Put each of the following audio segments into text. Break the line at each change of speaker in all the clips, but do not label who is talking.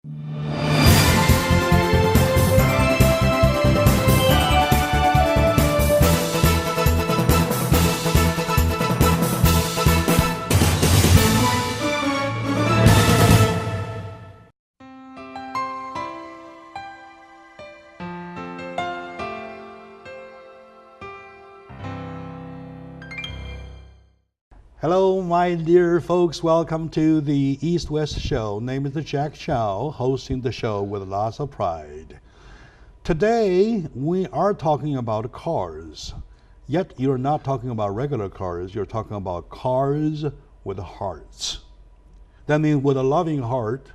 Hello, my dear folks. Welcome to the East-West Show. Name is Jack Chow, hosting the show with lots of pride. Today, we are talking about cars. Yet, you're not talking about regular cars. You're talking about cars with hearts. That means with a loving heart,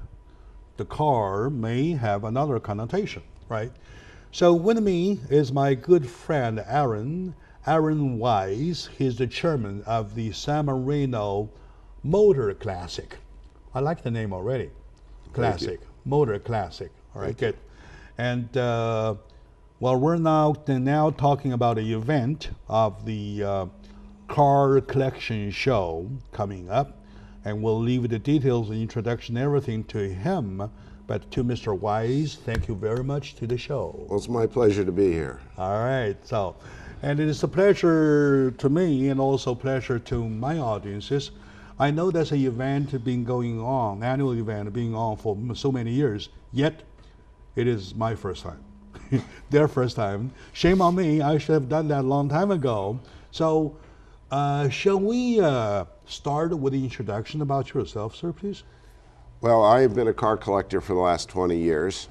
the car may have another connotation, right? So with me is my good friend, Aaron Wise. He's the chairman of the San Marino Motor Classic. I like the name already. Classic, Motor Classic. All right, good. And we're now talking about an event of the car collection show coming up, and we'll leave the details, the introduction, everything to him. But to Mr. Wise, thank you very much to the show.
Well, it's my pleasure to be here.
All right, and it is a pleasure to me and also pleasure to my audiences. I know there's an event been going on, annual event being on for so many years, yet it is my first time. Their first time. Shame on me, I should have done that a long time ago. So, shall we start with the introduction about yourself, sir, please?
Well, I've been a car collector for the last 20 years.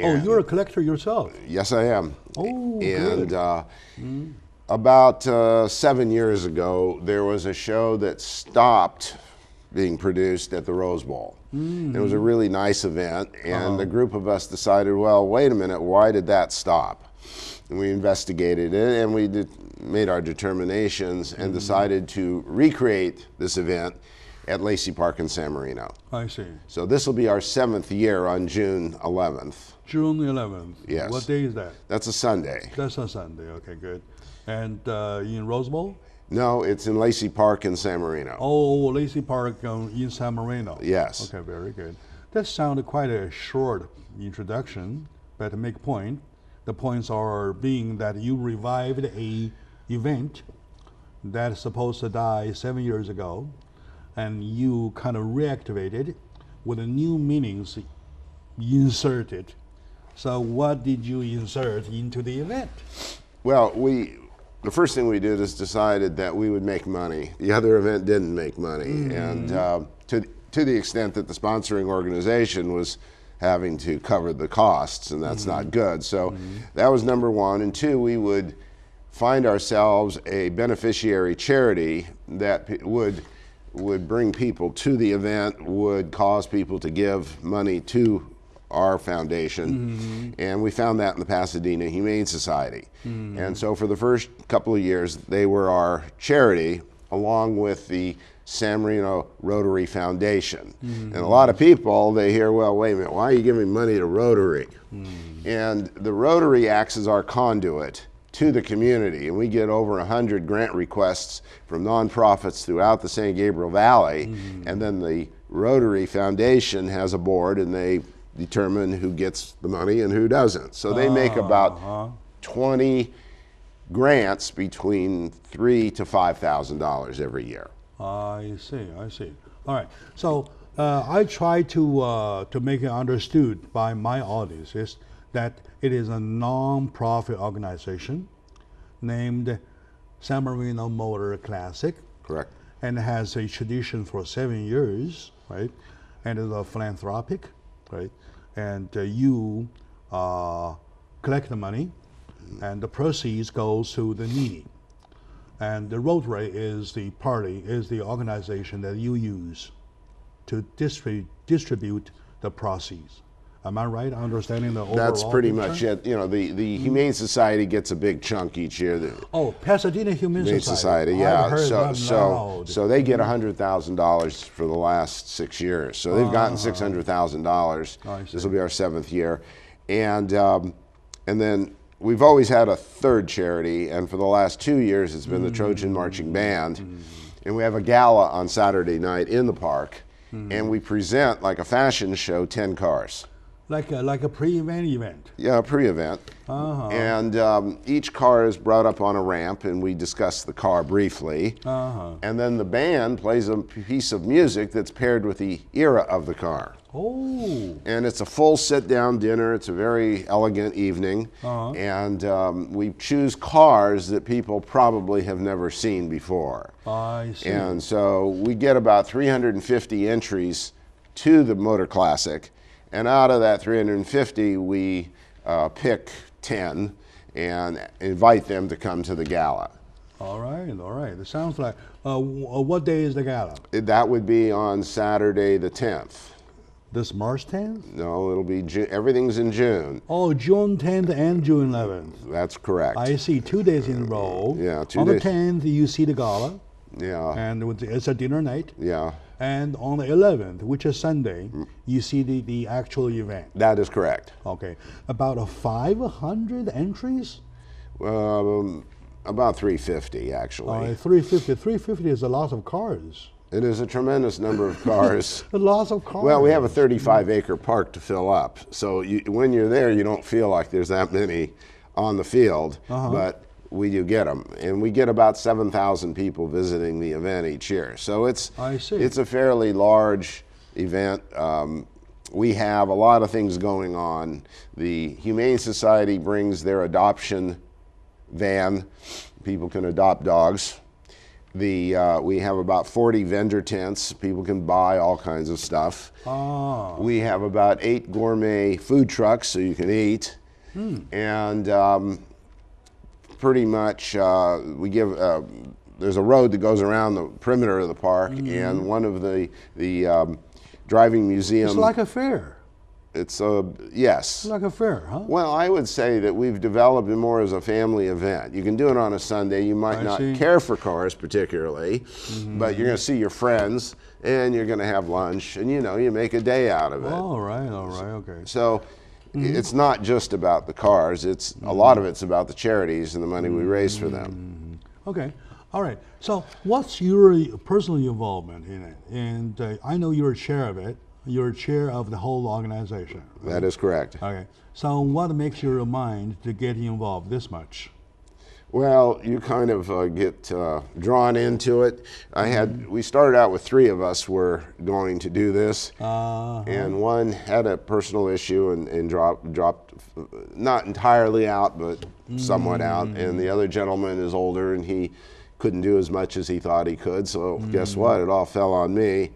Oh, you're a collector yourself?
Yes, I am.
Oh,
and
good.
About 7 years ago, there was a show that stopped being produced at the Rose Bowl. It was a really nice event, and a group of us decided, well, wait a minute, why did that stop? And we investigated it, and we made our determinations and decided to recreate this event at Lacey Park in San Marino.
I see.
So this will be our 7th year on June 11th.
June 11th.
Yes.
What day is that?
That's a Sunday.
That's a Sunday. Okay, good. And in Rose Bowl?
No, it's in Lacey Park in San Marino.
Oh, Lacey Park in San Marino.
Yes.
Okay, very good. That sounded quite a short introduction, but to make a point, the points are being that you revived a event that's supposed to die 7 years ago, and you kind of reactivated with a new meanings inserted. So what did you insert into the event?
Well, the first thing we did is decided that we would make money. The other event didn't make money. And to the extent that the sponsoring organization was having to cover the costs, and that's not good. So that was number one. And two, we would find ourselves a beneficiary charity that would bring people to the event, would cause people to give money to our foundation, and we found that in the Pasadena Humane Society. And so for the first couple of years, they were our charity, along with the San Marino Rotary Foundation. And a lot of people, they hear, well, wait a minute, why are you giving money to Rotary? And the Rotary acts as our conduit to the community, and we get over 100 grant requests from nonprofits throughout the San Gabriel Valley, and then the Rotary Foundation has a board, and they determine who gets the money and who doesn't. So they make about 20 grants between $3,000 to $5,000 every year.
I see. All right. So I try to make it understood by my audiences that it is a non-profit organization named San Marino Motor Classic.
Correct.
And has a tradition for 7 years, right? And is a philanthropic, right? And you collect the money, and the proceeds goes to the needy. And the Rotary is the organization that you use to distribute the proceeds. Am I right? Understanding the overall
That's pretty
picture?
much it. You know, the Humane Society gets a big chunk each year.
Oh, Pasadena Humane Society.
Yeah.
I've heard them
So they get $100,000 for the last 6 years. So they've gotten $600,000. This will be our 7th year, and then we've always had a third charity, and for the last 2 years it's been the Trojan Marching Band, and we have a gala on Saturday night in the park. and we present, like a fashion show, 10 cars.
Like a pre-event event.
Yeah, a pre-event. And each car is brought up on a ramp, and we discuss the car briefly. And then the band plays a piece of music that's paired with the era of the car.
Oh.
And it's a full sit-down dinner. It's a very elegant evening. And we choose cars that people probably have never seen before.
I see.
And so we get about 350 entries to the Motor Classic. And out of that 350, we pick 10 and invite them to come to the gala.
All right. It sounds like, what day is the gala?
That would be on Saturday the 10th.
This March 10th?
No, it'll be everything's in June.
Oh, June 10th and June 11th.
That's correct.
I see, 2 days in a row.
Yeah, 2
on
days.
On the 10th, you see the gala.
Yeah.
And it's a dinner night.
Yeah.
And on the 11th, which is Sunday, you see the actual event.
That is correct.
Okay. About 500 entries?
About 350, actually.
350. 350 is a lot of cars.
It is a tremendous number of cars.
A lot of cars.
Well, we have a 35-acre park to fill up. So when you're there, you don't feel like there's that many on the field. But we do get them. And we get about 7,000 people visiting the event each year. So it's a fairly large event. We have a lot of things going on. The Humane Society brings their adoption van. People can adopt dogs. We have about 40 vendor tents. People can buy all kinds of stuff. We have about 8 gourmet food trucks so you can eat. And pretty much we give, there's a road that goes around the perimeter of the park, and one of the driving museums.
It's like a fair.
It's yes.
Like a fair, huh?
Well, I would say that we've developed it more as a family event. You can do it on a Sunday. You might not care for cars particularly, but you're going to see your friends, and you're going to have lunch, and you make a day out of it.
All right, okay.
So it's not just about the cars. It's a lot of it's about the charities and the money we raise for them.
Okay, all right. So what's your personal involvement in it? And I know you're a chair of it. You're chair of the whole organization. Right?
That is correct.
Okay. So what makes your mind to get involved this much?
Well, you kind of get drawn into it. We started out with 3 of us were going to do this, and one had a personal issue and dropped not entirely out, but somewhat out. And the other gentleman is older, and he couldn't do as much as he thought he could, so guess what? It all fell on me.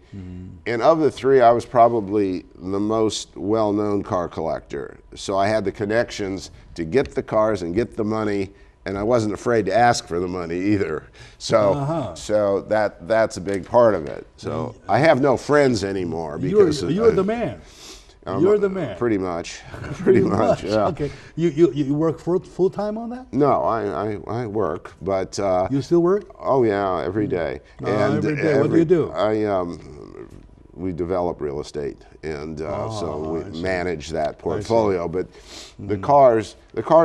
And of the 3, I was probably the most well-known car collector. So I had the connections to get the cars and get the money, and I wasn't afraid to ask for the money either. So so that's a big part of it. So I have no friends anymore because
you're the man. You're the man.
Pretty much. Pretty much. Yeah.
Okay. You work full time on that?
No, I work, but
you still work?
Oh yeah, every day.
And every day. What do you do?
We develop real estate, and so we manage that portfolio. But the car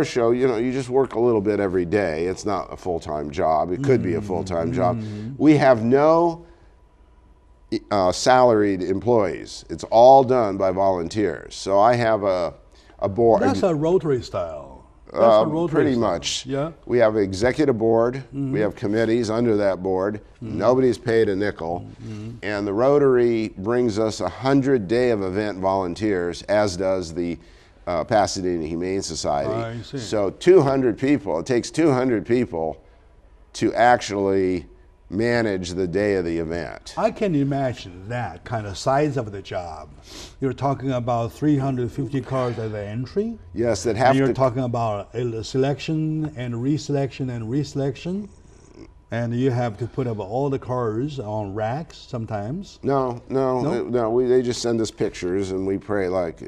show, you just work a little bit every day. It's not a full-time job. It could be a full-time job. We have no salaried employees. It's all done by volunteers. So I have a board.
That's a Rotary style.
Pretty much.
Yeah.
We have an executive board. We have committees under that board. Nobody's paid a nickel. And the Rotary brings us 100-day of event volunteers, as does the Pasadena Humane Society.
I see.
So 200 people. It takes 200 people to actually manage the day of the event.
I can imagine that kind of size of the job. You're talking about 350 cars at the entry.
Yes, that have
and
to.
You're talking about a selection and reselection, and you have to put up all the cars on racks sometimes.
No. They just send us pictures, and we pray that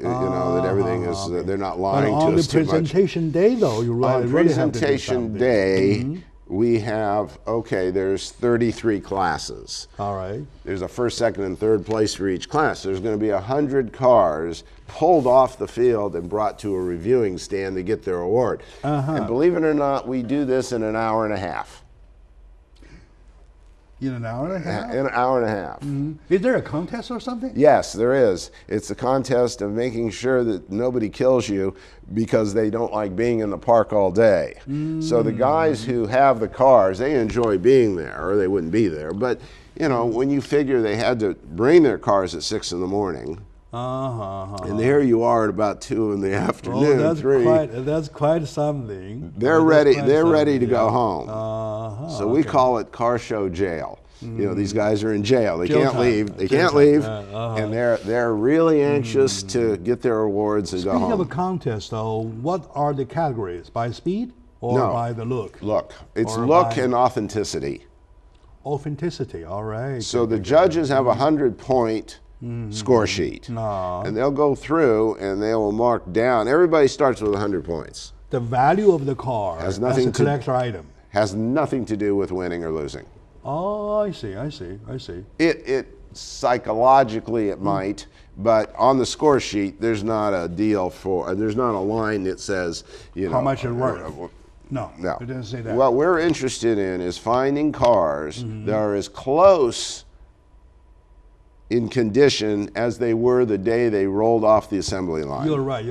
everything is. They're not lying to us too much.
On the presentation day, though, you really have to do
presentation day. We have, there's 33 classes.
All right.
There's a first, second, and third place for each class. There's going to be 100 cars pulled off the field and brought to a reviewing stand to get their award. And believe it or not, we do this in an hour and a half.
In an hour and a half?
In an hour and a half.
Is there a contest or something?
Yes, there is. It's a contest of making sure that nobody kills you because they don't like being in the park all day. So the guys who have the cars, they enjoy being there, or they wouldn't be there. But you know, when you figure they had to bring their cars at 6 in the morning, and there you are at about 2 in the afternoon.
Oh, that's
3.
That's quite something.
They're ready. They're ready to go home. So we call it car show jail. You know, these guys are in jail. They can't leave. They can't leave, and they're really anxious to get their awards and go home.
Speaking of a contest, though, what are the categories? By speed or by the look?
Look, it's look and authenticity.
Authenticity. All right.
So the judges have a 100-point score sheet, and they'll go through and they will mark down. Everybody starts with 100 points.
The value of the car
has nothing
as a collector item
has nothing to do with winning or losing.
Oh, I see.
It psychologically it might, but on the score sheet there's not a deal for. There's not a line that says
how much it's worth. No, it doesn't say that.
What we're interested in is finding cars that are as close in condition as they were the day they rolled off the assembly line.
You're right.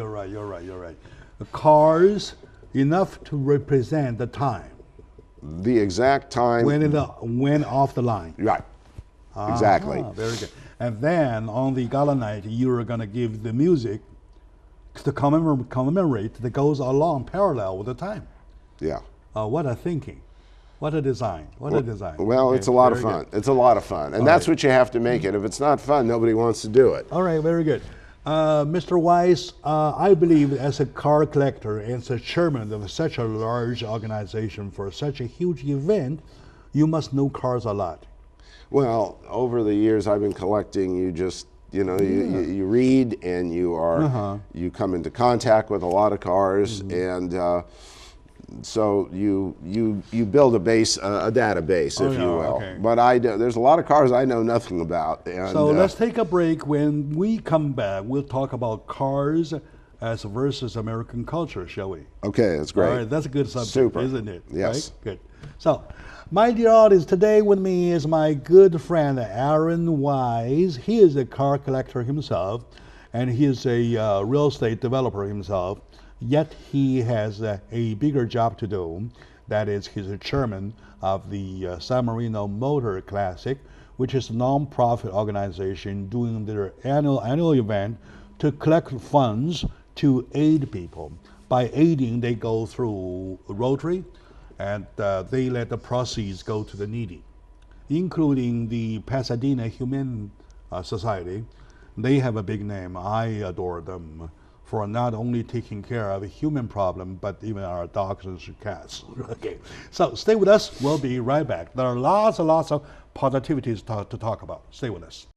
The cars enough to represent the time.
The exact time
when it went off the line.
Right. Exactly.
Very good. And then on the gala night, you're going to give the music to commemorate that goes along parallel with the time.
Yeah.
What a thinking. What a design. What a design.
Well, okay, it's a lot of fun. It's a lot of fun. And that's what you have to make it. If it's not fun, nobody wants to do it.
All right, very good. Mr. Weiss, I believe as a car collector and as a chairman of such a large organization for such a huge event, you must know cars a lot.
Well, over the years I've been collecting, you read and you come into contact with a lot of cars, and so you build a base, a database, if you will. Okay. But there's a lot of cars I know nothing about. And,
so let's take a break. When we come back, we'll talk about cars as versus American culture, shall we?
Okay, that's great.
All right, that's a good subject,
Super.
Isn't it?
Yes.
Right? Good. So, my dear audience, today with me is my good friend Aaron Weiss. He is a car collector himself, and he is a real estate developer himself. Yet he has a bigger job to do. That is, he's a chairman of the San Marino Motor Classic, which is a non-profit organization doing their annual event to collect funds to aid people. By aiding, they go through Rotary, and they let the proceeds go to the needy, including the Pasadena Humane Society. They have a big name. I adore them for not only taking care of a human problem, but even our dogs and cats. Okay, so stay with us. We'll be right back. There are lots and lots of positivities to talk about. Stay with us.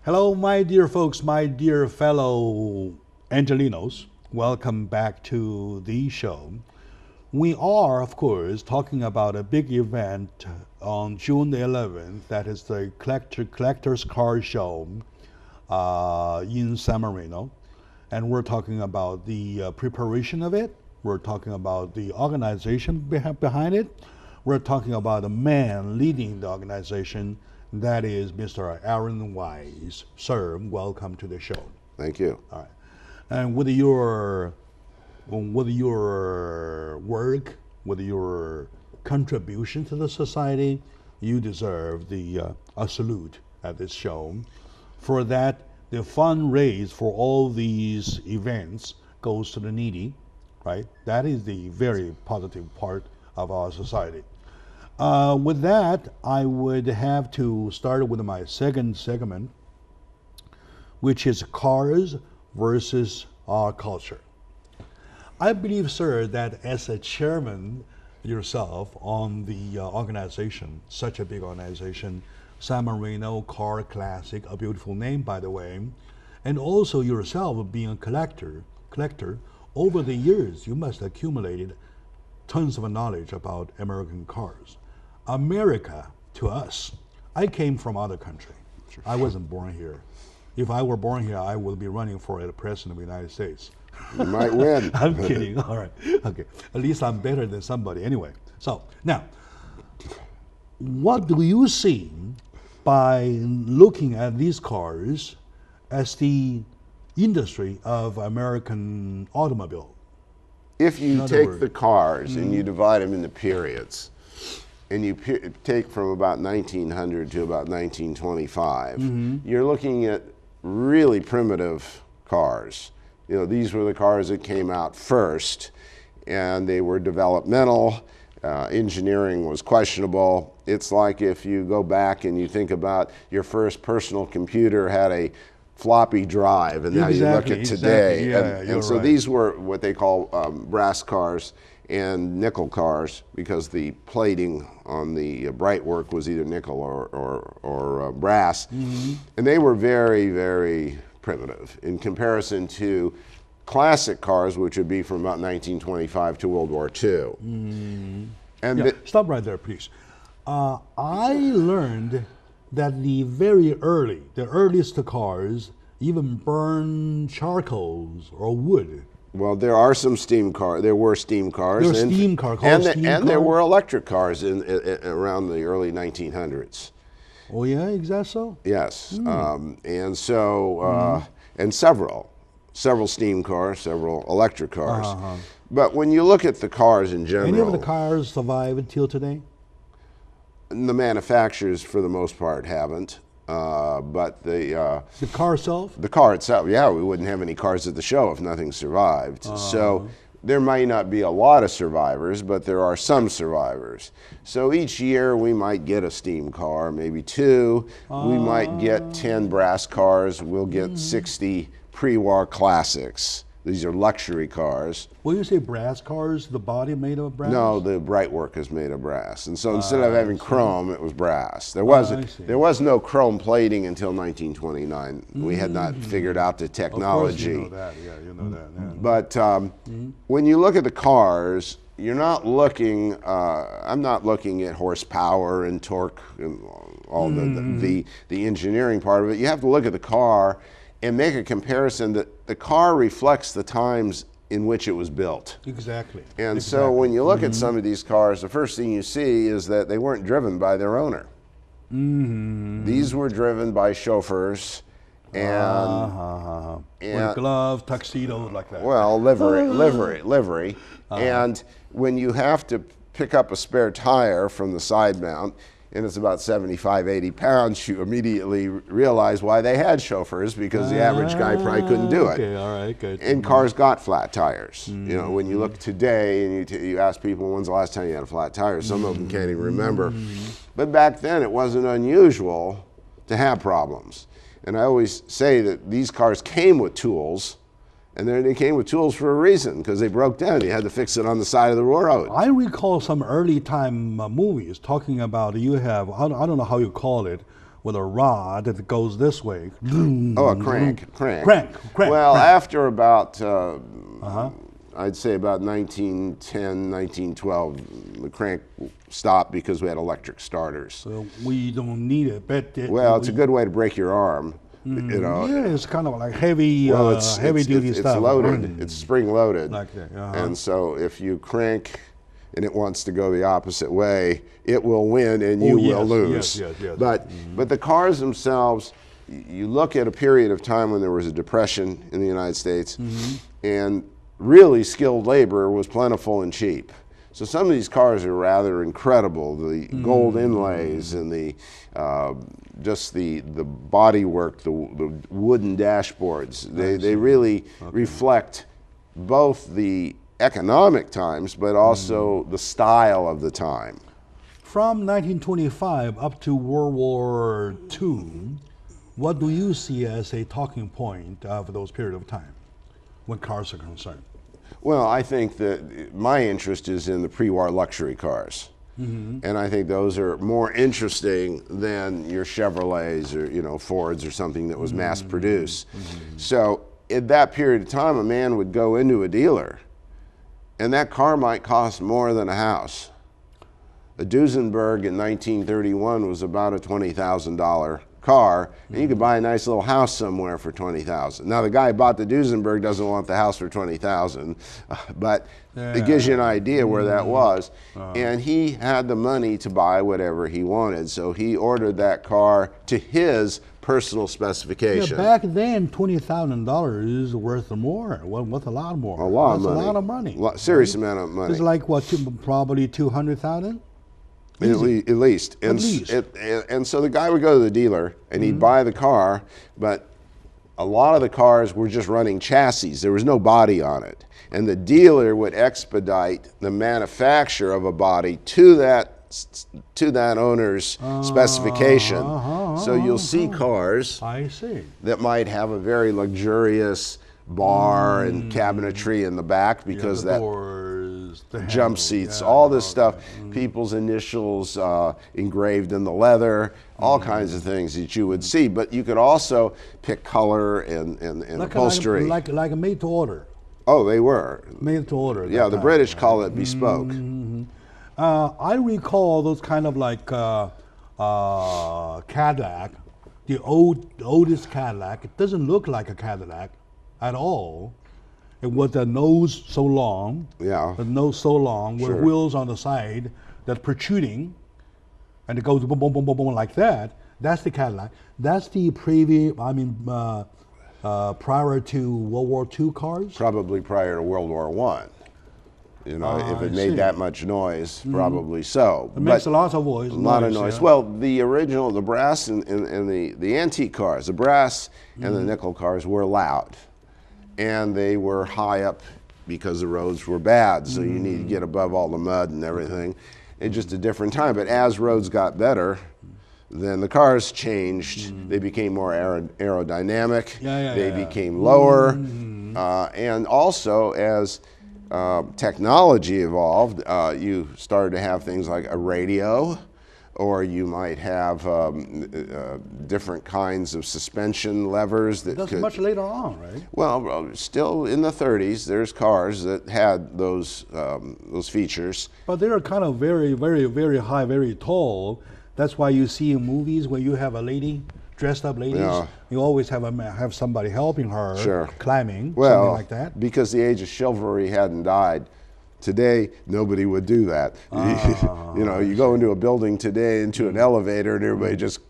Hello, my dear folks, my dear fellow Angelinos. Welcome back to the show. We are, of course, talking about a big event on June the 11th. That is the Collector's Car Show in San Marino. And we're talking about the preparation of it. We're talking about the organization behind it. We're talking about the man leading the organization. That is Mr. Aaron Weiss. Sir, welcome to the show.
Thank you.
All right. And with your work, with your contribution to the society, you deserve a salute at this show. For that, the fund raised for all these events goes to the needy, right? That is the very positive part of our society. With that, I would have to start with my second segment, which is cars versus our culture. I believe, sir, that as a chairman yourself on the organization, such a big organization, San Marino Car Classic, a beautiful name, by the way, And also yourself being a collector, over the years, you must have accumulated tons of knowledge about American cars. America, to us, I came from other country. I wasn't born here. If I were born here, I would be running for a president of the United States.
You might win.
I'm kidding. All right. Okay. At least I'm better than somebody. Anyway. So now, what do you see by looking at these cars as the industry of American automobile?
If you take the cars and you divide them into periods, and you take from about 1900 to about 1925, you're looking at really primitive cars. You know, these were the cars that came out first, and they were developmental. Engineering was questionable. It's like if you go back and you think about your first personal computer had a floppy drive, and now you look at today. And so these were what they call brass cars and nickel cars, because the plating on the bright work was either nickel or brass. And they were very, very primitive in comparison to classic cars, which would be from about 1925 to World War II. And
stop right there, please. I learned that the earliest cars even burn charcoals or wood.
Well, there are some steam cars. There were steam cars.
There were steam cars.
And there were electric cars around the early 1900s.
Oh yeah, is that so?
Yes. And so, and several steam cars, several electric cars. But when you look at the cars in general,
any of the cars survive until today?
The manufacturers, for the most part, haven't. But the
car itself?
The car itself, yeah, we wouldn't have any cars at the show if nothing survived. So there might not be a lot of survivors, but there are some survivors. So each year we might get a steam car, maybe 2. We might get 10 brass cars. We'll get 60 pre-war classics. These are luxury cars.
When you say brass cars, the body made of brass?
No, the bright work is made of brass. And so instead of having chrome, it was brass. There was no chrome plating until 1929. We had not figured out the technology.
Of course you know that. Yeah, you know that. Yeah.
But when you look at the cars, you're not looking, I'm not looking at horsepower and torque and all the engineering part of it. You have to look at the car and make a comparison that the car reflects the times in which it was built.
Exactly.
And so when you look at some of these cars, the first thing you see is that they weren't driven by their owner. These were driven by chauffeurs and
with gloves, tuxedos, like that.
Well, livery. And when you have to pick up a spare tire from the side mount, and it's about 75, 80 pounds, you immediately realize why they had chauffeurs, because the average guy probably couldn't do it.
Okay, all right, good.
And cars got flat tires. You know, when you look today and you ask people, when's the last time you had a flat tire? Some of them can't even remember. But back then, it wasn't unusual to have problems. And I always say that these cars came with tools, and then they came with tools for a reason, because they broke down. You had to fix it on the side of the road.
I recall some early time movies talking about you have, I don't know how you call it, with a rod that goes this way.
Oh, a crank.
Well,
after about, I'd say about 1910, 1912, the crank stopped because we had electric starters.
So we don't need it. But
well, it's a good way to break your arm. You know,
yeah, it's kind of like heavy, heavy-duty stuff.
It's loaded. It's spring-loaded.
Like that.
And so if you crank and it wants to go the opposite way, it will win and you will lose.
Yes.
But the cars themselves, you look at a period of time when there was a depression in the United States, and really skilled labor was plentiful and cheap. So some of these cars are rather incredible. The gold inlays and the just the body work, the wooden dashboards. They really reflect both the economic times, but also the style of the time.
From 1925 up to World War II, what do you see as a talking point of those period of time when cars are concerned?
Well, I think that my interest is in the pre-war luxury cars. And I think those are more interesting than your Chevrolets or Fords or something that was mass produced. So in that period of time, a man would go into a dealer and that car might cost more than a house. A Duesenberg in 1931 was about a $20,000 car, and you could buy a nice little house somewhere for $20,000. Now the guy who bought the Duesenberg doesn't want the house for $20,000, but it gives you an idea where that was. And he had the money to buy whatever he wanted, so he ordered that car to his personal specification.
Back then, $20,000 is worth more. Worth a lot more.
A lot of money.
That's a lot of money.
Serious amount of money.
It's like what? Probably 200,000.
At least. And so the guy would go to the dealer and he'd buy the car, but a lot of the cars were just running chassis. There was no body on it. And the dealer would expedite the manufacture of a body to that owner's specification. So you'll see cars that might have a very luxurious bar and cabinetry in the back because that jump seats, all this stuff, people's initials engraved in the leather, all kinds of things that you would see. But you could also pick color and upholstery.
Like a made to order.
Oh, they were.
Made to order.
Yeah, the British call it bespoke.
I recall those kind of like Cadillac, the oldest Cadillac. It doesn't look like a Cadillac at all. It was the nose so long, the nose so long, with wheels on the side that's protruding, and it goes boom, boom, boom, boom, boom like that. That's the Cadillac. That's the previous, prior to World War II cars?
Probably prior to World War I. If it made that much noise, probably so.
It makes a lot of noise.
A lot of noise. Yeah. Well, the original, the brass and the antique cars, the brass and the nickel cars were loud. And they were high up because the roads were bad, so you need to get above all the mud and everything. It's just a different time. But as roads got better, then the cars changed. They became more aerodynamic. They became lower. And also, as technology evolved, you started to have things like a radio, or you might have different kinds of suspension levers
That's much later on, right?
Well, still in the 30s, there's cars that had those features.
But they're kind of very, very, very high, very tall. That's why you see in movies where you have a lady, dressed up ladies, you always have somebody helping her climbing, something like that.
Because the age of chivalry hadn't died. Today, nobody would do that. You go into a building today, into an elevator, and everybody just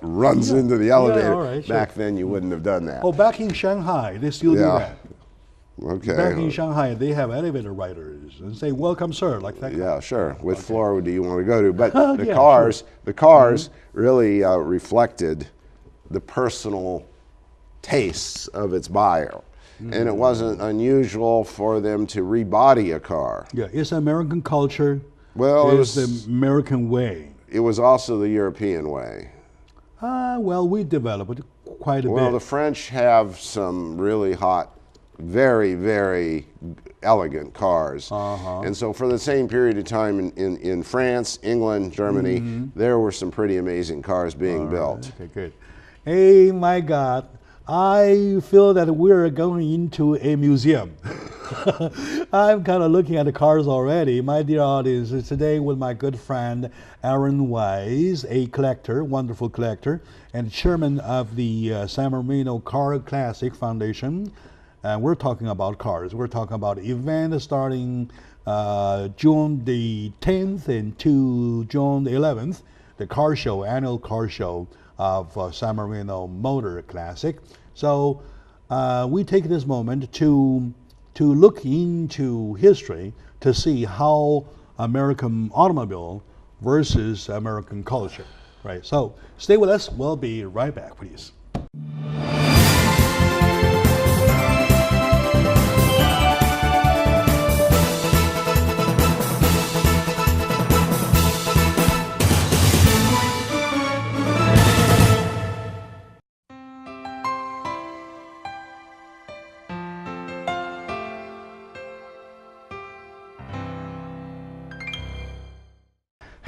runs into the elevator. Back then, you wouldn't have done that.
Oh, back in Shanghai, they still do that.
Okay.
Back in Shanghai, they have elevator riders and say, "Welcome, sir," like that.
Yeah, sure. What floor do you want to go to? But the cars really reflected the personal tastes of its buyer. And it wasn't unusual for them to rebody a car.
Yeah, it's American culture.
Well,
it's the American way.
It was also the European way.
Well, we developed quite a bit.
Well, the French have some really hot, very, very elegant cars. And so for the same period of time in France, England, Germany, there were some pretty amazing cars being built.
Okay, good. Hey, my God. I feel that we're going into a museum. I'm kind of looking at the cars already. My dear audience, today with my good friend Aaron Wise, a collector, wonderful collector, and chairman of the San Marino Car Classic Foundation. And we're talking about cars. We're talking about event starting June the 10th and to June the 11th, the car show, annual car show of San Marino Motor Classic. So we take this moment to look into history to see how American automobile versus American culture, right? So stay with us. We'll be right back, please.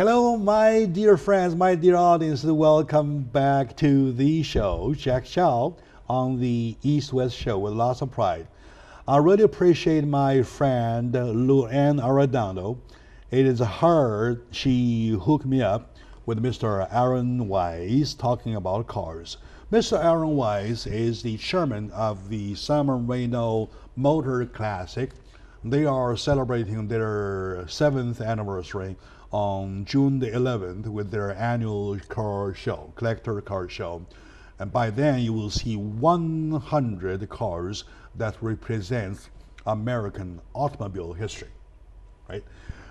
Hello, my dear friends, my dear audience. Welcome back to the show, Jack Xiao, on the East-West Show with lots of pride. I really appreciate my friend Luann Arredondo. It is her, she hooked me up with Mr. Aaron Wise talking about cars. Mr. Aaron Wise is the chairman of the San Marino Motor Classic. They are celebrating their 7th anniversary on June the 11th with their annual car show, collector car show. And by then you will see 100 cars that represent American automobile history, right?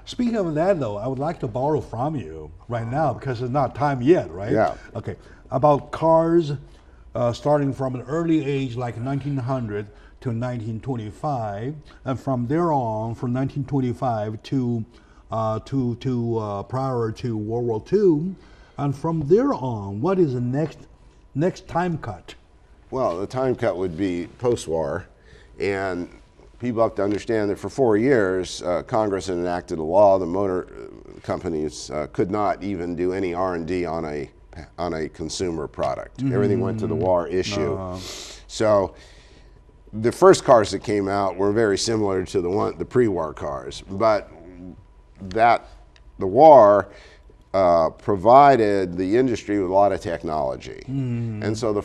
Speaking of that though, I would like to borrow from you right now because it's not time yet, right?
Yeah.
Okay, about cars starting from an early age like 1900 to 1925, and from there on, from 1925 to prior to World War II, and from there on, what is the next time cut?
Well, the time cut would be post-war, and people have to understand that for 4 years, Congress had enacted a law. The motor companies could not even do any R&D on a consumer product. Everything went to the war issue. So the first cars that came out were very similar to the pre-war cars, but the war provided the industry with a lot of technology. And so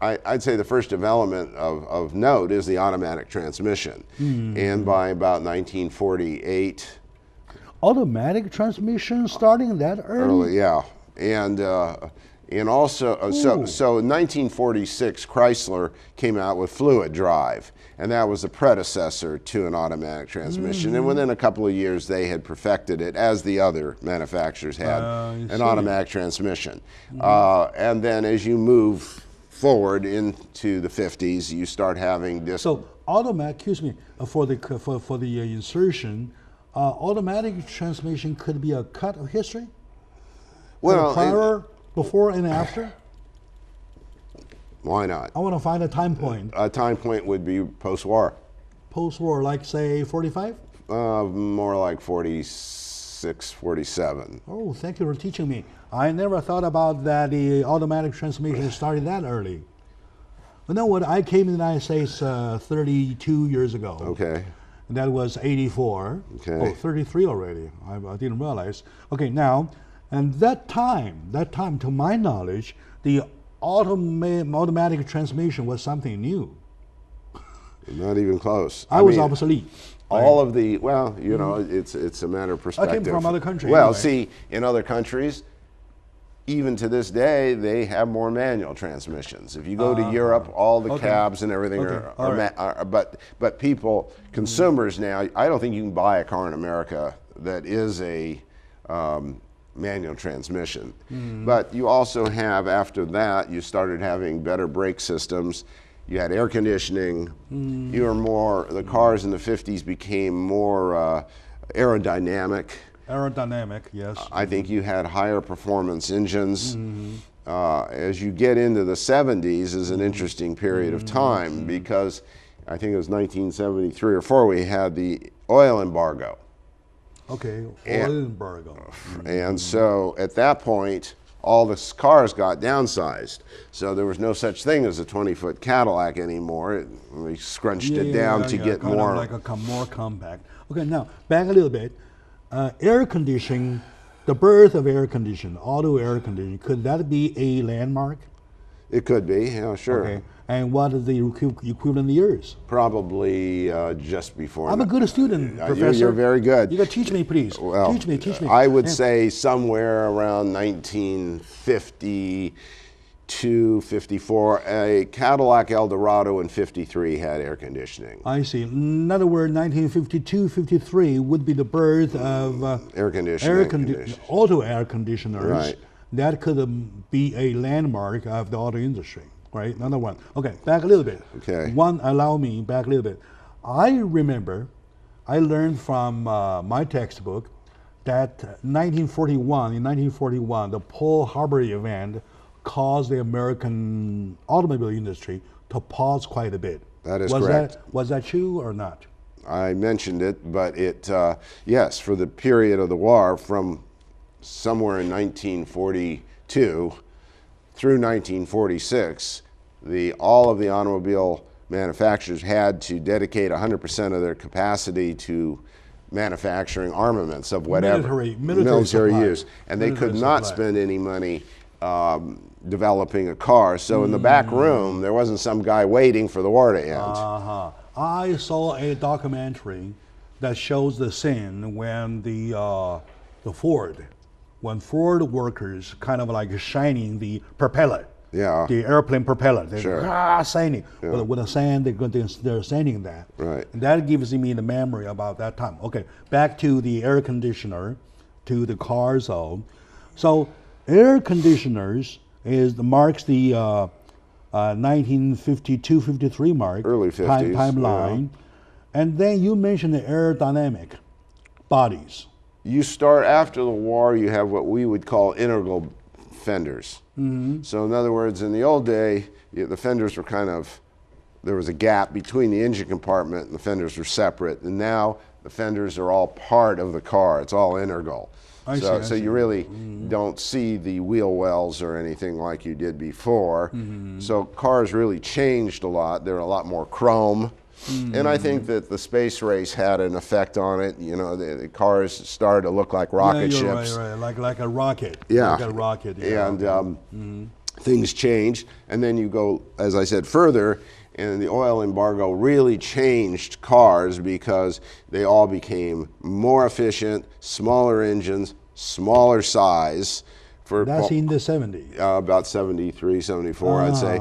I'd say the first development of note is the automatic transmission. And by about 1948.
Automatic transmission starting that early?
Yeah. And also, so in 1946, Chrysler came out with fluid drive, and that was the predecessor to an automatic transmission. And within a couple of years, they had perfected it, as the other manufacturers had, an automatic transmission. And then as you move forward into the 50s, you start having this.
So automatic, excuse me, for the insertion, automatic transmission could be a cut of history?
Well,
prior, before and after?
Why not?
I want to find a time point.
A time point would be post-war.
Post-war, like say 45?
More like 46, 47.
Oh, thank you for teaching me. I never thought about that the automatic transmission started that early. You know what? I came in the United States 32 years ago.
Okay.
And that was 84.
Okay.
Oh, 33 already. I didn't realize. Okay, now, and that time, to my knowledge, the automatic transmission was something new.
Not even close.
I was obsolete.
All of the, well, you know, it's a matter of perspective.
I came from other countries.
Well,
anyway.
See, in other countries, even to this day, they have more manual transmissions. If you go to Europe, all the cabs and everything are but people, consumers now, I don't think you can buy a car in America that is a manual transmission. But you also have, after that, you started having better brake systems. You had air conditioning. You were more, the cars in the 50s became more aerodynamic.
Aerodynamic, yes.
I think you had higher performance engines. As you get into the 70s is an interesting period of time because I think it was 1973 or 4 we had the oil embargo.
Okay, oil embargo.
And so at that point, all the cars got downsized. So there was no such thing as a 20-foot Cadillac anymore. We scrunched it down to get
kind
more.
Of like a more compact. Okay, now back a little bit. Air conditioning, the birth of air conditioning, auto air conditioning, could that be a landmark?
It could be, yeah, sure.
Okay. And what is the equivalent years?
Probably just before.
I'm a good student, Professor.
You're very good.
You got to teach me, please.
Well,
teach me.
I would say somewhere around 1952, 54. A Cadillac Eldorado in 53 had air conditioning.
I see. In other words, 1952, 53 would be the birth of
air conditioning.
Auto air conditioners.
Right.
That could be a landmark of the auto industry. Right, another one. Okay, back a little bit.
Okay.
Allow me back a little bit. I remember, I learned from my textbook that in 1941, the Pearl Harbor event caused the American automobile industry to pause quite a bit.
That is correct.
Was that true or not?
I mentioned it, but it, yes, for the period of the war from somewhere in 1942 through 1946, all of the automobile manufacturers had to dedicate 100% of their capacity to manufacturing armaments of whatever military use, and they could not spend any money developing a car. So in the back room, there wasn't some guy waiting for the war to end.
I saw a documentary that shows the scene when the Ford workers kind of like shining the propeller.
Yeah.
The airplane propeller. They're sanding.
Yeah.
With the sand, they're sanding that.
Right.
And that gives me the memory about that time. Okay, back to the air conditioner, to the cars though. So air conditioners marks the 1952-53 mark.
Early 50s.
Timeline. Yeah. And then you mentioned the aerodynamic bodies.
You start after the war, you have what we would call integral fenders. So in other words, in the old day, the fenders were there was a gap between the engine compartment and the fenders were separate. And now the fenders are all part of the car. It's all integral. So you really don't see the wheel wells or anything like you did before. So cars really changed a lot. They're a lot more chrome. And I think that the space race had an effect on it. You know, the cars started to look like rocket ships.
Right. Like a rocket.
Yeah.
Like a rocket. Yeah.
And things changed. And then you go, as I said, further, and the oil embargo really changed cars because they all became more efficient, smaller engines, smaller size.
That's in the 70s.
About 73, 74, I'd say.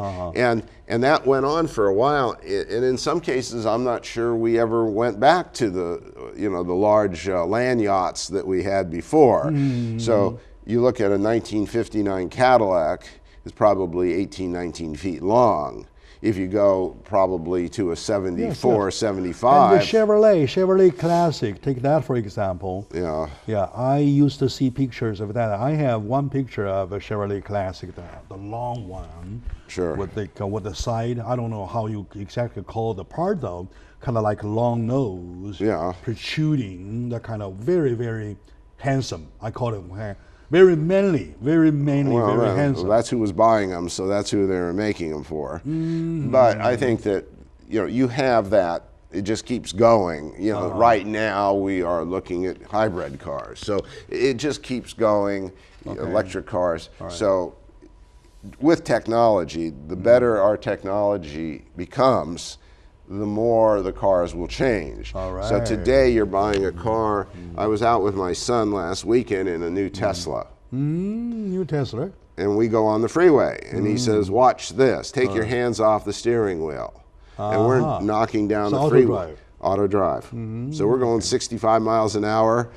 And that went on for a while. And in some cases, I'm not sure we ever went back to the large land yachts that we had before. So you look at a 1959 Cadillac, it's probably 18, 19 feet long. If you go probably to a 74, 75.
And the Chevrolet Classic, take that for example.
Yeah.
Yeah, I used to see pictures of that. I have one picture of a Chevrolet Classic, the long one.
Sure.
With the side, I don't know how you exactly call the part though, kind of like a long nose.
Yeah.
Protruding, that kind of very, very handsome. I call it very manly, very handsome.
Well, that's who was buying them, so that's who they were making them for. But I think that you have that. It just keeps going. Right now we are looking at hybrid cars, so it just keeps going. Electric cars. Right. So with technology, the better our technology becomes, the more the cars will change.
All right.
So today you're buying a car. I was out with my son last weekend in a new Tesla.
New Tesla.
And we go on the freeway, and he says, watch this. Take your hands off the steering wheel. And we're knocking down the freeway. Auto drive. So we're going 65 miles an hour.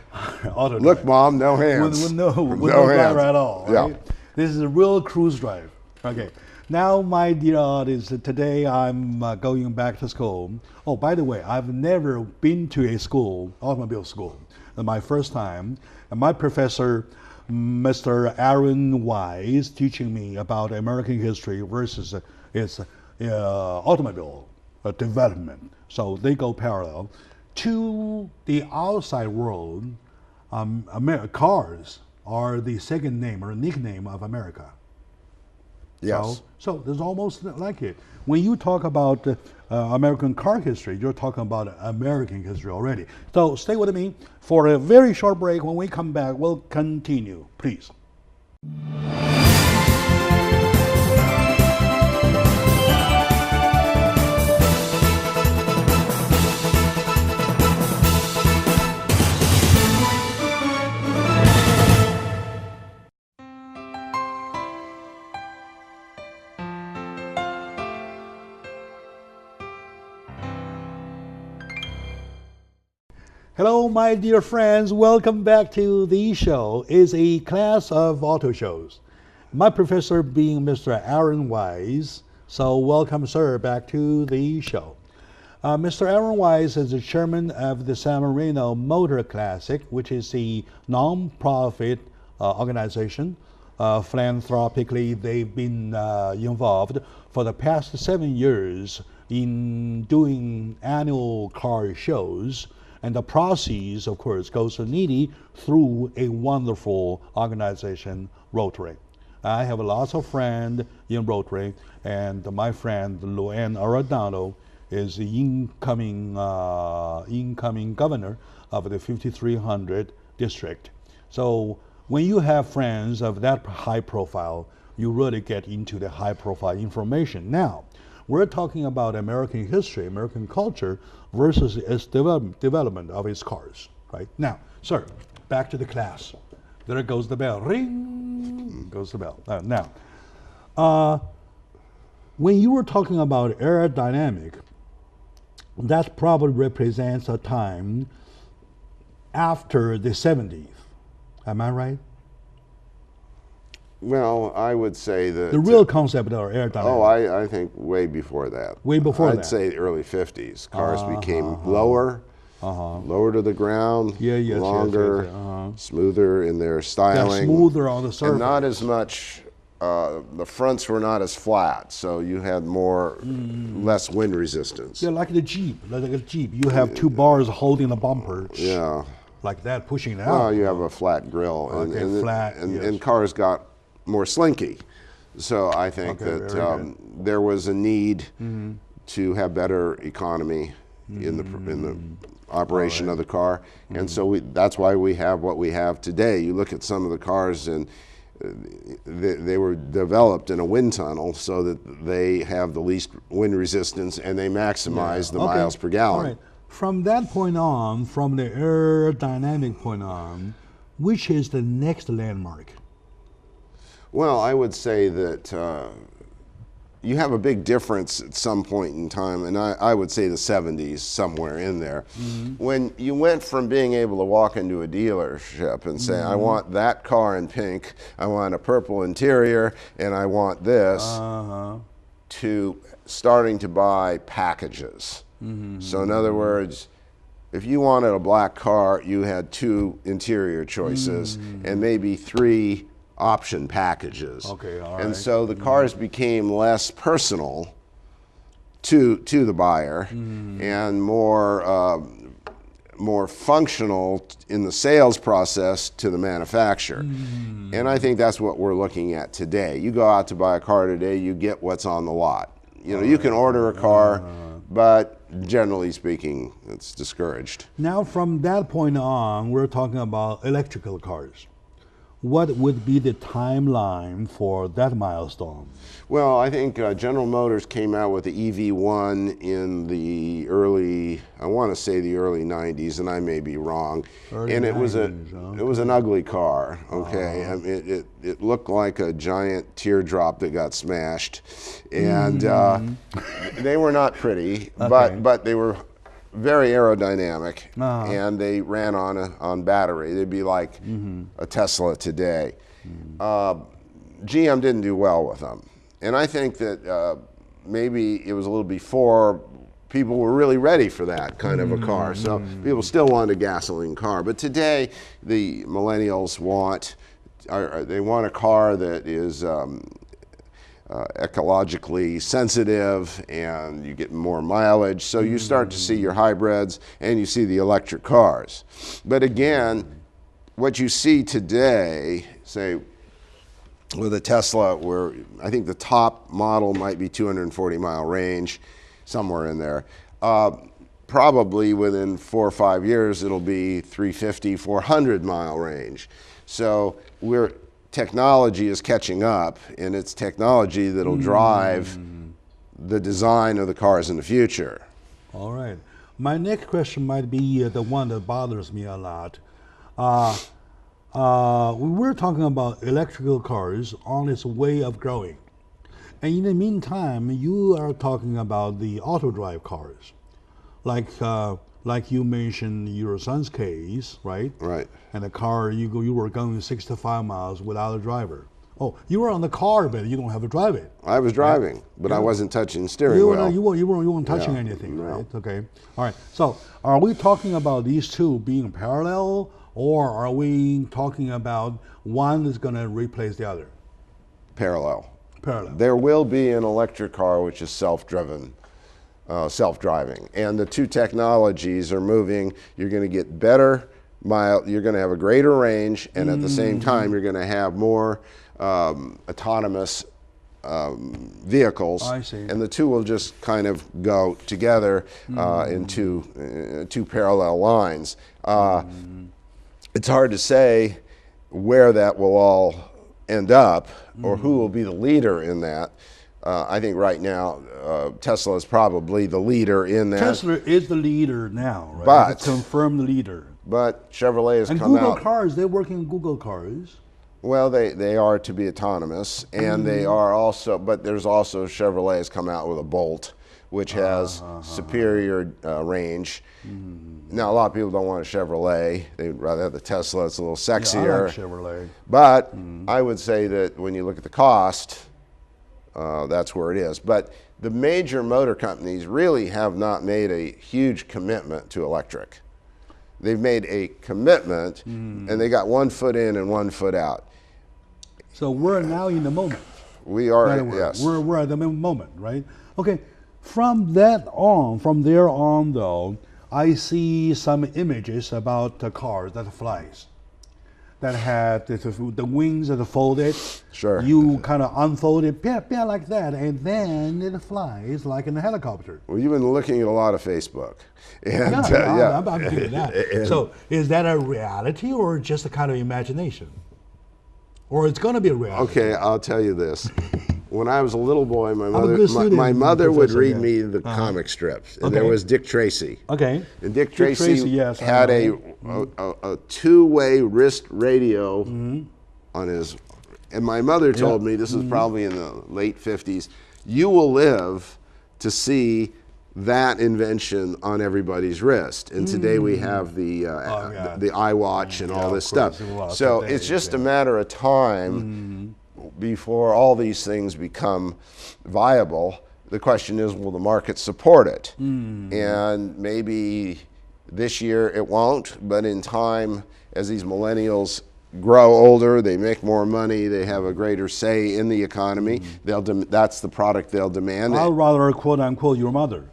Look, Mom, no hands.
With no driver at all. Right?
Yeah.
This is a real cruise drive. Okay. Now, my dear audience, today I'm going back to school. Oh, by the way, I've never been to a school, automobile school. My first time. And my professor, Mr. Aaron Wise, teaching me about American history versus its automobile development. So they go parallel. To the outside world, cars are the second name or nickname of America.
Yes.
So there's almost like it. When you talk about American car history, you're talking about American history already. So stay with me for a very short break. When we come back, we'll continue, please. Hello, my dear friends. Welcome back to the show. It's a class of auto shows. My professor being Mr. Aaron Wise. So welcome, sir, back to the show. Mr. Aaron Wise is the chairman of the San Marino Motor Classic, which is a non-profit organization. Philanthropically, they've been involved for the past 7 years in doing annual car shows. And the process, of course, goes needy through a wonderful organization, Rotary. I have lots of friends in Rotary, and my friend Luann Arredondo is the incoming governor of the 5300 district. So when you have friends of that high profile, you really get into the high profile information. Now, we're talking about American history, American culture versus its development of its cars, right? Now, sir, back to the class. There goes the bell. Ring goes the bell. Now, when you were talking about aerodynamic, that probably represents a time after the 70s. Am I right?
Well, I would say that
the real concept of aerodynamics.
Oh, I think way before that.
Way before that.
I'd say the early 50s. Cars became lower, lower to the ground, longer, smoother in their styling.
Smoother on the surface.
And not as much, the fronts were not as flat, so you had more, less wind resistance.
Yeah, like the Jeep. Like a Jeep, you have two bars holding the bumper.
Yeah.
Like that, pushing it out.
Well, you have a flat grille. And cars got more slinky. So I think that there was a need to have better economy in the operation of the car, and so that's why we have what we have today. You look at some of the cars, and they were developed in a wind tunnel so that they have the least wind resistance and they maximize the miles per gallon.
All right. From that point on, from the aerodynamic point on, which is the next landmark?
Well, I would say that you have a big difference at some point in time, and I would say the 70s, somewhere in there, when you went from being able to walk into a dealership and say, I want that car in pink, I want a purple interior, and I want this, to starting to buy packages. So in other words, if you wanted a black car, you had 2 interior choices and maybe 3 option packages.
Okay, all
and
right.
so the cars became less personal to the buyer and more functional in the sales process to the manufacturer. And I think that's what we're looking at today. You go out to buy a car today, you get what's on the lot. You know, you can order a car, but generally speaking, it's discouraged.
Now, from that point on, we're talking about electrical cars. What would be the timeline for that milestone?
Well, I think General Motors came out with the EV1 in the early, I want to say the early 90s, and I may be wrong. And it was an ugly car. Okay, I mean, it looked like a giant teardrop that got smashed, and they were not pretty, but they were very aerodynamic, and they ran on battery. They'd be like a Tesla today. GM didn't do well with them, and I think that maybe it was a little before people were really ready for that kind of a car. So people still want a gasoline car, but today the millennials want a car that is ecologically sensitive, and you get more mileage, so you start to see your hybrids and you see the electric cars. But again, what you see today, say with a Tesla, where I think the top model might be 240-mile range, somewhere in there. Probably within 4 or 5 years, it'll be 350, 400-mile range. So technology is catching up, and it's technology that'll drive the design of the cars in the future.
All right. My next question might be the one that bothers me a lot. We're talking about electrical cars on its way of growing. And in the meantime, you are talking about the auto drive cars. Like you mentioned your son's case, right?
Right.
And the car, you were going 65 miles without a driver. Oh, you were on the car, but you don't have to drive it.
I was driving, but I wasn't touching the steering wheel.
You weren't touching anything, right? Okay. All right. So are we talking about these two being parallel, or are we talking about one is going to replace the other?
Parallel.
Parallel.
There will be an electric car which is self-driven. self-driving. And the two technologies are moving. You're going to get better you're going to have a greater range, and at the same time, you're going to have more autonomous vehicles.
I see.
And the two will just kind of go together in two parallel lines. It's hard to say where that will all end up or who will be the leader in that. I think right now Tesla is probably the leader in that.
Tesla is the leader now, right?
But
it's confirmed leader.
But Chevrolet has
and
come
Google
out.
cars, they're working on Google cars.
Well, they are to be autonomous, and they are also. But there's also Chevrolet has come out with a Bolt, which has superior range. Now, a lot of people don't want a Chevrolet. They'd rather have the Tesla. It's a little sexier.
Yeah, I like Chevrolet.
But I would say that when you look at the cost, that's where it is. But the major motor companies really have not made a huge commitment to electric. They've made a commitment, and they got 1 foot in and 1 foot out.
So we're now in the moment.
We are,
Yes.
yes.
We're at the moment, right? Okay. From there on, though, I see some images about the cars that flies, that had the wings that are folded.
Sure.
You kind of unfold it, like that, and then it flies like in a helicopter.
Well, you've been looking at a lot of Facebook. And,
I'm doing that. So is that a reality or just a kind of imagination? Or it's going to be a reality?
Okay, I'll tell you this. When I was a little boy,
my
mother would read me the comic strips, and there was Dick Tracy.
Okay.
And Dick Tracy,
yes,
had a two-way wrist radio on his. And my mother told me, this is probably in the late 50s, you will live to see that invention on everybody's wrist. And today we have the iWatch and all this stuff. So it's just a matter of time before all these things become viable. The question is, will the market support it? And maybe this year it won't, but in time, as these millennials grow older, they make more money, they have a greater say in the economy, that's the product they'll demand.
I'd rather, quote unquote, your mother.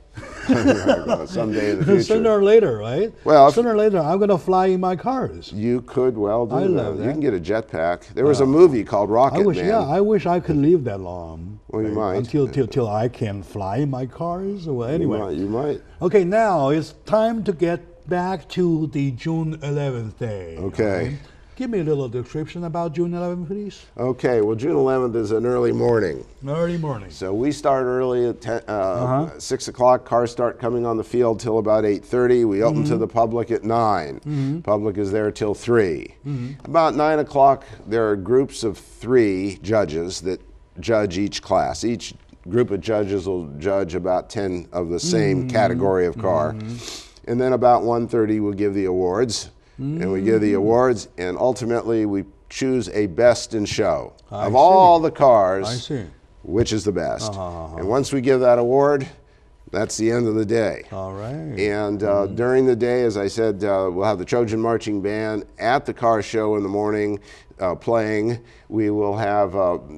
Someday in the future.
Sooner or later, right?
Well,
sooner or later, I'm going to fly in my cars.
You could well do
I
that.
love that.
You can get a jetpack. There was a movie called Rocket Man.
Yeah, I wish I could live that long.
Well, you might.
Until I can fly in my cars. Well, anyway.
You might.
Okay, now it's time to get back to the June 11th day.
Okay.
Right? Give me a little description about June 11th, please.
Okay, well, June 11th is an early morning.
Early morning.
So we start early at 6 o'clock. Cars start coming on the field till about 8:30. We open to the public at 9. Public is there till 3. About 9 o'clock, there are groups of 3 judges that judge each class. Each group of judges will judge about 10 of the same category of car. And then about 1:30, we'll give the awards. And we give the awards, and ultimately we choose a best in show. Of all the cars, which is the best. And once we give that award, that's the end of the day.
All right.
And during the day, as I said, we'll have the Trojan Marching Band at the car show in the morning playing. We will have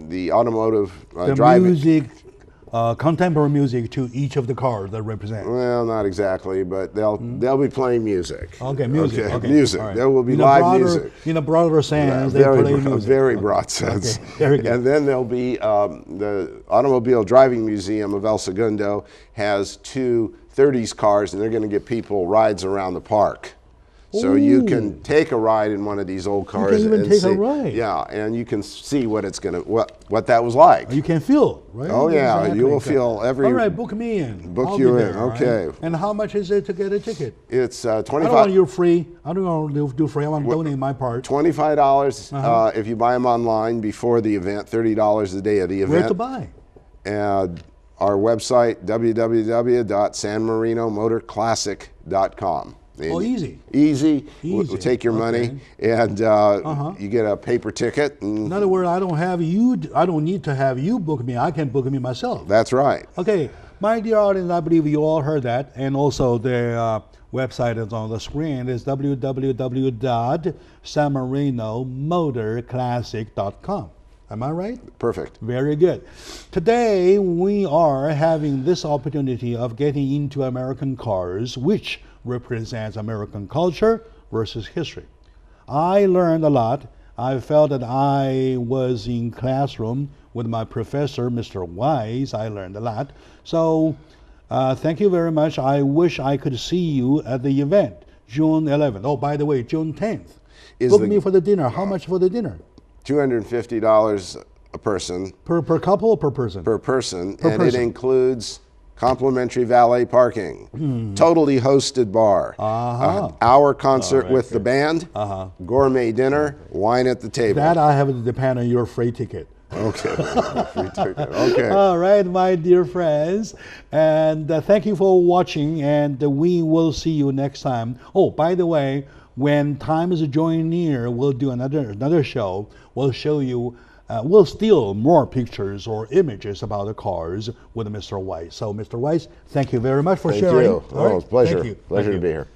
the automotive driving.
Music. Contemporary music to each of the cars that represent.
Well, not exactly, but they'll be playing music.
Okay, music. Okay.
Music.
Right.
There will be live music.
In a broader sense, they play music.
Very broad sense.
Okay. Very good.
And then there'll be the Automobile Driving Museum of El Segundo has 2 30s cars, and they're going to give people rides around the park. So you can take a ride in one of these old cars.
You can even take a ride.
Yeah, and you can see what it's gonna what that was like.
You can feel, right?
Oh yeah,
exactly.
you will feel every.
All right, book me in.
Book
I'll
you
be
in.
there,
Okay.
Right? And how much is it to get a ticket?
It's 25.
I don't want you free. I don't want to do free. I want to donate my part.
$25 if you buy them online before the event. $30 the day of the event.
Where to buy?
And our website www.sanmarinomotorclassic.com.
Oh, easy.
Easy. We'll take your money, and you get a paper ticket.
In other words, I don't need to have you book me. I can book me myself.
That's right.
Okay, my dear audience, I believe you all heard that, and also the website is on the screen. It's www.sanmarinomotorclassic.com. Am I right?
Perfect.
Very good. Today, we are having this opportunity of getting into American cars, which represents American culture versus history. I learned a lot. I felt that I was in classroom with my professor, Mr. Wise. I learned a lot. So thank you very much. I wish I could see you at the event, June 11th. Oh, by the way, June 10th. Book me for the dinner. How much for the dinner?
$250 a person.
Per couple or per person?
Per person.
Per
and
person.
It includes complimentary valet parking, totally hosted bar, hour concert with the band, gourmet dinner, wine at the table.
That I have to depend on your free ticket.
Okay. Free ticket. Okay.
All right, my dear friends. And thank you for watching, and we will see you next time. Oh, by the way, when time is drawing near, we'll do another show. We'll show you, we'll steal more pictures or images about the cars with Mr. Weiss. So, Mr. Weiss, thank you very much for sharing.
Thank you. Oh, it's a pleasure.
Thank you.
Pleasure to be here.